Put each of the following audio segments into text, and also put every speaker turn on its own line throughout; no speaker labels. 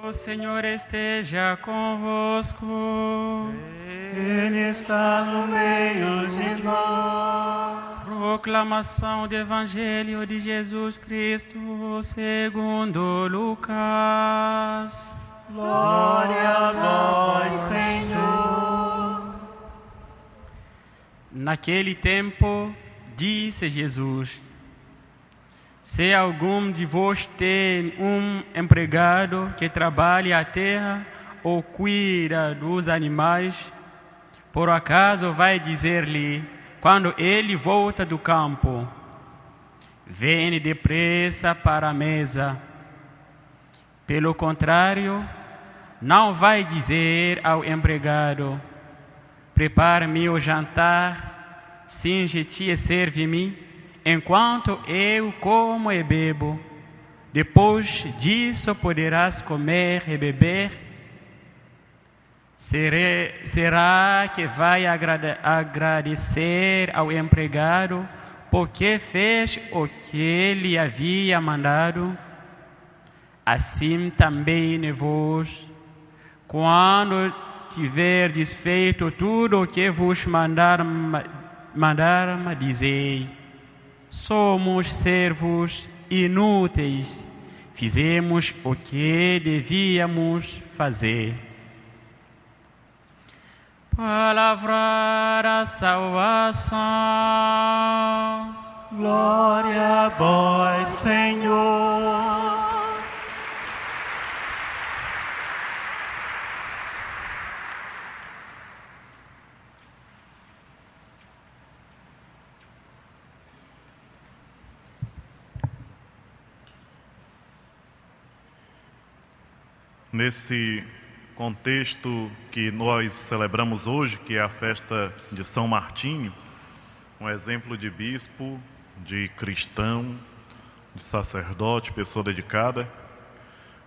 O Senhor esteja convosco.
Ele está no meio de nós.
Proclamação do Evangelho de Jesus Cristo segundo Lucas.
Glória a vós, Senhor.
Naquele tempo, disse Jesus: se algum de vós tem um empregado que trabalha a terra ou cuida dos animais, por acaso vai dizer-lhe, quando ele volta do campo: vem depressa para a mesa? Pelo contrário, não vai dizer ao empregado: prepara-me o jantar, cinge-te e serve-me, enquanto eu como e bebo. Depois disso poderás comer e beber. Será que vai agradecer ao empregado porque fez o que lhe havia mandado? Assim também vós, quando tiverdes feito tudo o que vos mandaram, dizei: somos servos inúteis, fizemos o que devíamos fazer. Palavra da salvação.
Glória a vós, Senhor.
Nesse contexto que nós celebramos hoje, que é a festa de São Martinho, um exemplo de bispo, de cristão, de sacerdote, pessoa dedicada,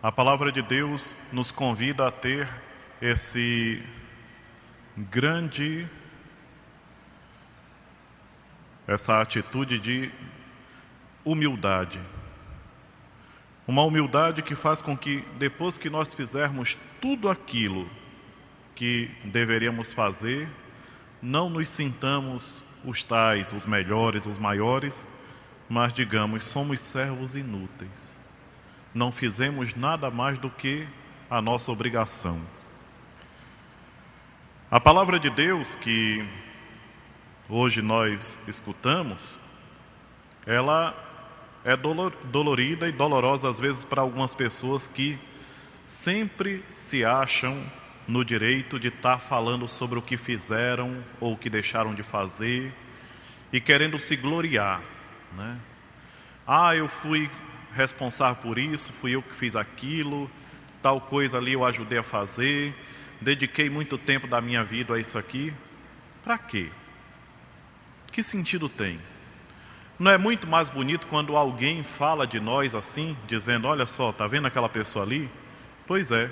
a palavra de Deus nos convida a ter essa atitude de humildade. Uma humildade que faz com que, depois que nós fizermos tudo aquilo que deveríamos fazer, não nos sintamos os tais, os melhores, os maiores, mas digamos, somos servos inúteis. Não fizemos nada mais do que a nossa obrigação. A palavra de Deus que hoje nós escutamos, ela é dolorida e dolorosa às vezes para algumas pessoas que sempre se acham no direito de estar falando sobre o que fizeram ou o que deixaram de fazer e querendo se gloriar, né? Eu fui responsável por isso, fui eu que fiz aquilo, tal coisa ali eu ajudei a fazer, dediquei muito tempo da minha vida a isso aqui. Para quê? Que sentido tem? Não é muito mais bonito quando alguém fala de nós assim, dizendo: olha só, está vendo aquela pessoa ali? Pois é,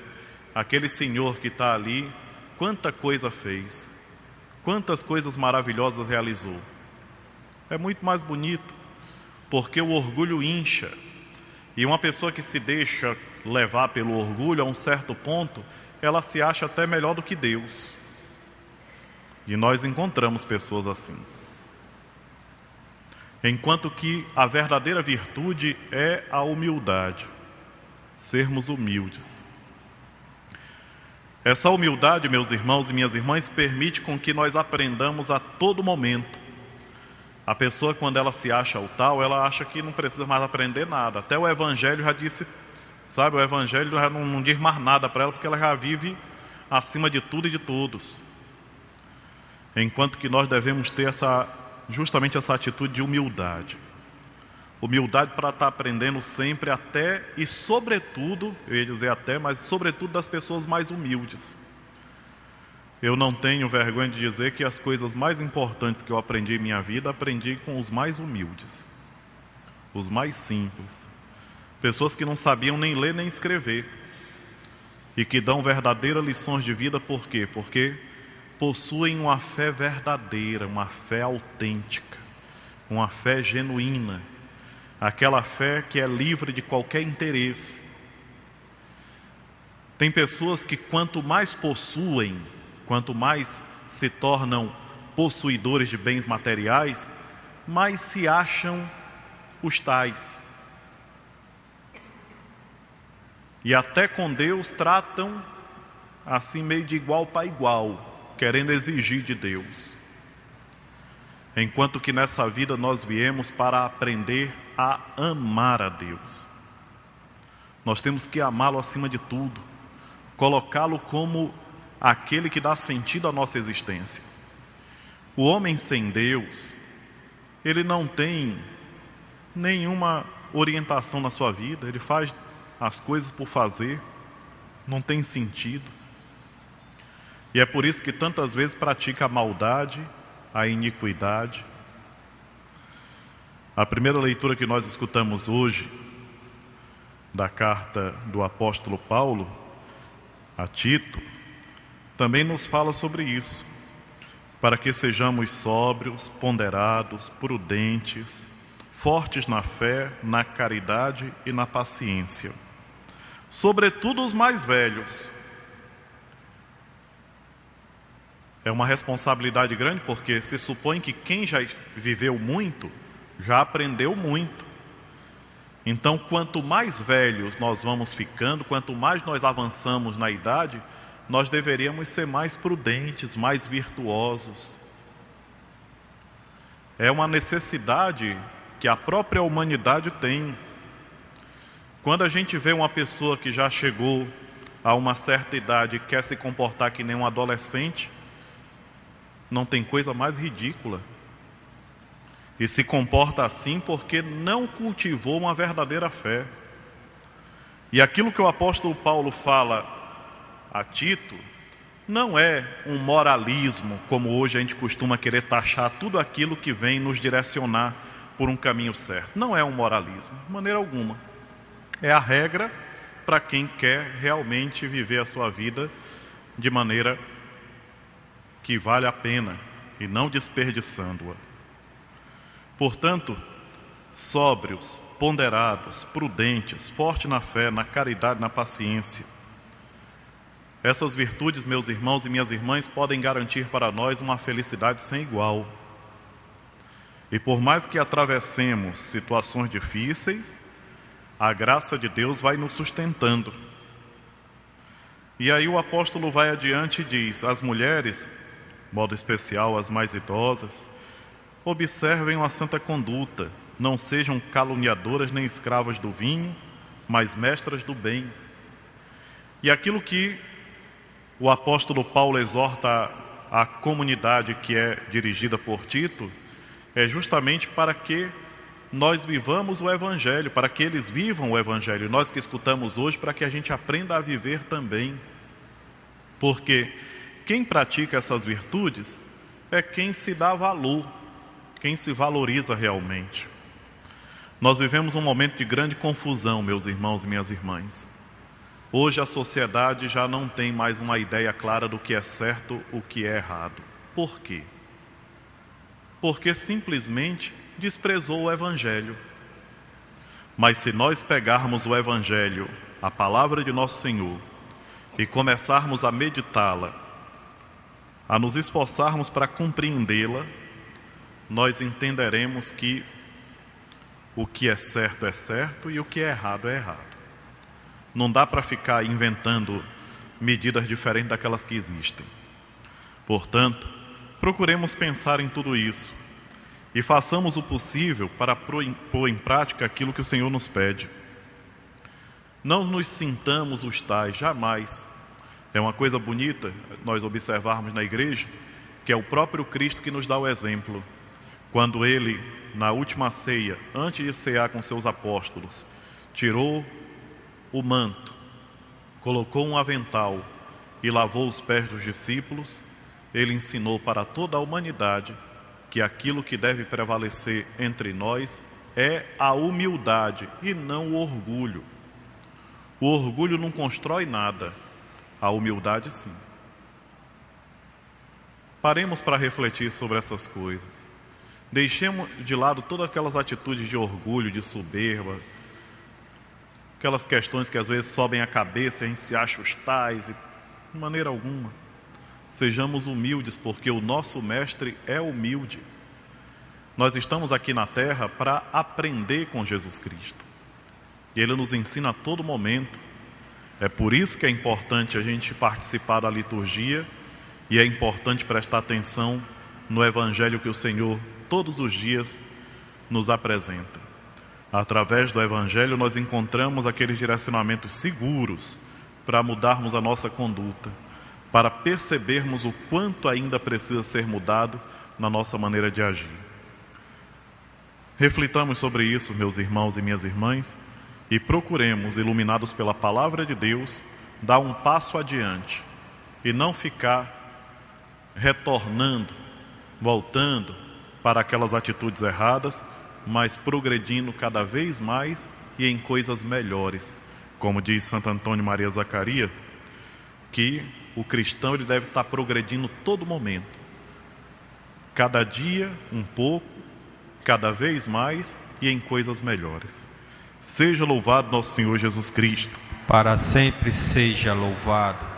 aquele senhor que está ali, quanta coisa fez, quantas coisas maravilhosas realizou. É muito mais bonito, porque o orgulho incha, e uma pessoa que se deixa levar pelo orgulho, a um certo ponto, ela se acha até melhor do que Deus. E nós encontramos pessoas assim. Enquanto que a verdadeira virtude é a humildade, sermos humildes. Essa humildade, meus irmãos e minhas irmãs, permite com que nós aprendamos a todo momento. A pessoa, quando ela se acha o tal, ela acha que não precisa mais aprender nada. Até o Evangelho já disse, sabe, o Evangelho já não diz mais nada para ela, porque ela já vive acima de tudo e de todos. Enquanto que nós devemos ter justamente essa atitude de humildade. Humildade para estar aprendendo sempre até e sobretudo, eu ia dizer até, mas sobretudo das pessoas mais humildes. Eu não tenho vergonha de dizer que as coisas mais importantes que eu aprendi em minha vida, aprendi com os mais humildes, os mais simples. Pessoas que não sabiam nem ler nem escrever e que dão verdadeiras lições de vida. Por quê? Porque possuem uma fé verdadeira, uma fé autêntica, uma fé genuína, aquela fé que é livre de qualquer interesse. Tem pessoas que quanto mais possuem, quanto mais se tornam possuidores de bens materiais, mais se acham os tais. E até com Deus tratam assim meio de igual para igual, querendo exigir de Deus. Enquanto que nessa vida nós viemos para aprender a amar a Deus. Nós temos que amá-lo acima de tudo, colocá-lo como aquele que dá sentido à nossa existência. O homem sem Deus, ele não tem nenhuma orientação na sua vida, ele faz as coisas por fazer, não tem sentido. E é por isso que tantas vezes pratica a maldade, a iniquidade. A primeira leitura que nós escutamos hoje, da carta do apóstolo Paulo a Tito, também nos fala sobre isso, para que sejamos sóbrios, ponderados, prudentes, fortes na fé, na caridade e na paciência. Sobretudo os mais velhos. É uma responsabilidade grande, porque se supõe que quem já viveu muito, já aprendeu muito. Então, quanto mais velhos nós vamos ficando, quanto mais nós avançamos na idade, nós deveríamos ser mais prudentes, mais virtuosos. É uma necessidade que a própria humanidade tem. Quando a gente vê uma pessoa que já chegou a uma certa idade e quer se comportar que nem um adolescente, não tem coisa mais ridícula. E se comporta assim porque não cultivou uma verdadeira fé. E aquilo que o apóstolo Paulo fala a Tito não é um moralismo, como hoje a gente costuma querer taxar tudo aquilo que vem nos direcionar por um caminho certo. Não é um moralismo, de maneira alguma. É a regra para quem quer realmente viver a sua vida de maneira que vale a pena e não desperdiçando-a. Portanto, sóbrios, ponderados, prudentes, fortes na fé, na caridade, na paciência. Essas virtudes, meus irmãos e minhas irmãs, podem garantir para nós uma felicidade sem igual. E por mais que atravessemos situações difíceis, a graça de Deus vai nos sustentando. E aí o apóstolo vai adiante e diz: as mulheres, de modo especial as mais idosas, observem a santa conduta, não sejam caluniadoras nem escravas do vinho, mas mestras do bem. E aquilo que o apóstolo Paulo exorta a comunidade que é dirigida por Tito, é justamente para que nós vivamos o Evangelho, para que eles vivam o Evangelho. Nós que escutamos hoje, para que a gente aprenda a viver também. Porque quem pratica essas virtudes é quem se dá valor, quem se valoriza realmente. Nós vivemos um momento de grande confusão, meus irmãos e minhas irmãs. Hoje a sociedade já não tem mais uma ideia clara do que é certo, o que é errado. Por quê? Porque simplesmente desprezou o Evangelho. Mas se nós pegarmos o Evangelho, a palavra de nosso Senhor, e começarmos a meditá-la, a nos esforçarmos para compreendê-la, nós entenderemos que o que é certo e o que é errado é errado. Não dá para ficar inventando medidas diferentes daquelas que existem. Portanto, procuremos pensar em tudo isso e façamos o possível para pôr em prática aquilo que o Senhor nos pede. Não nos sintamos os tais, jamais. É uma coisa bonita nós observarmos na igreja que é o próprio Cristo que nos dá o exemplo. Quando ele, na última ceia, antes de cear com seus apóstolos, tirou o manto, colocou um avental e lavou os pés dos discípulos, ele ensinou para toda a humanidade que aquilo que deve prevalecer entre nós é a humildade e não o orgulho. O orgulho não constrói nada, a humildade sim. Paremos para refletir sobre essas coisas. Deixemos de lado todas aquelas atitudes de orgulho, de soberba, aquelas questões que às vezes sobem a cabeça e a gente se acha os tais, de maneira alguma. Sejamos humildes, porque o nosso Mestre é humilde. Nós estamos aqui na terra para aprender com Jesus Cristo. E Ele nos ensina a todo momento. É por isso que é importante a gente participar da liturgia e é importante prestar atenção no Evangelho que o Senhor todos os dias nos apresenta. Através do Evangelho nós encontramos aqueles direcionamentos seguros para mudarmos a nossa conduta, para percebermos o quanto ainda precisa ser mudado na nossa maneira de agir. Reflitamos sobre isso, meus irmãos e minhas irmãs, e procuremos, iluminados pela Palavra de Deus, dar um passo adiante e não ficar retornando, voltando para aquelas atitudes erradas, mas progredindo cada vez mais e em coisas melhores. Como diz Santo Antônio Maria Zaccaria, que o cristão ele deve estar progredindo todo momento. Cada dia um pouco, cada vez mais e em coisas melhores. Seja louvado nosso Senhor Jesus Cristo.
Para sempre seja louvado.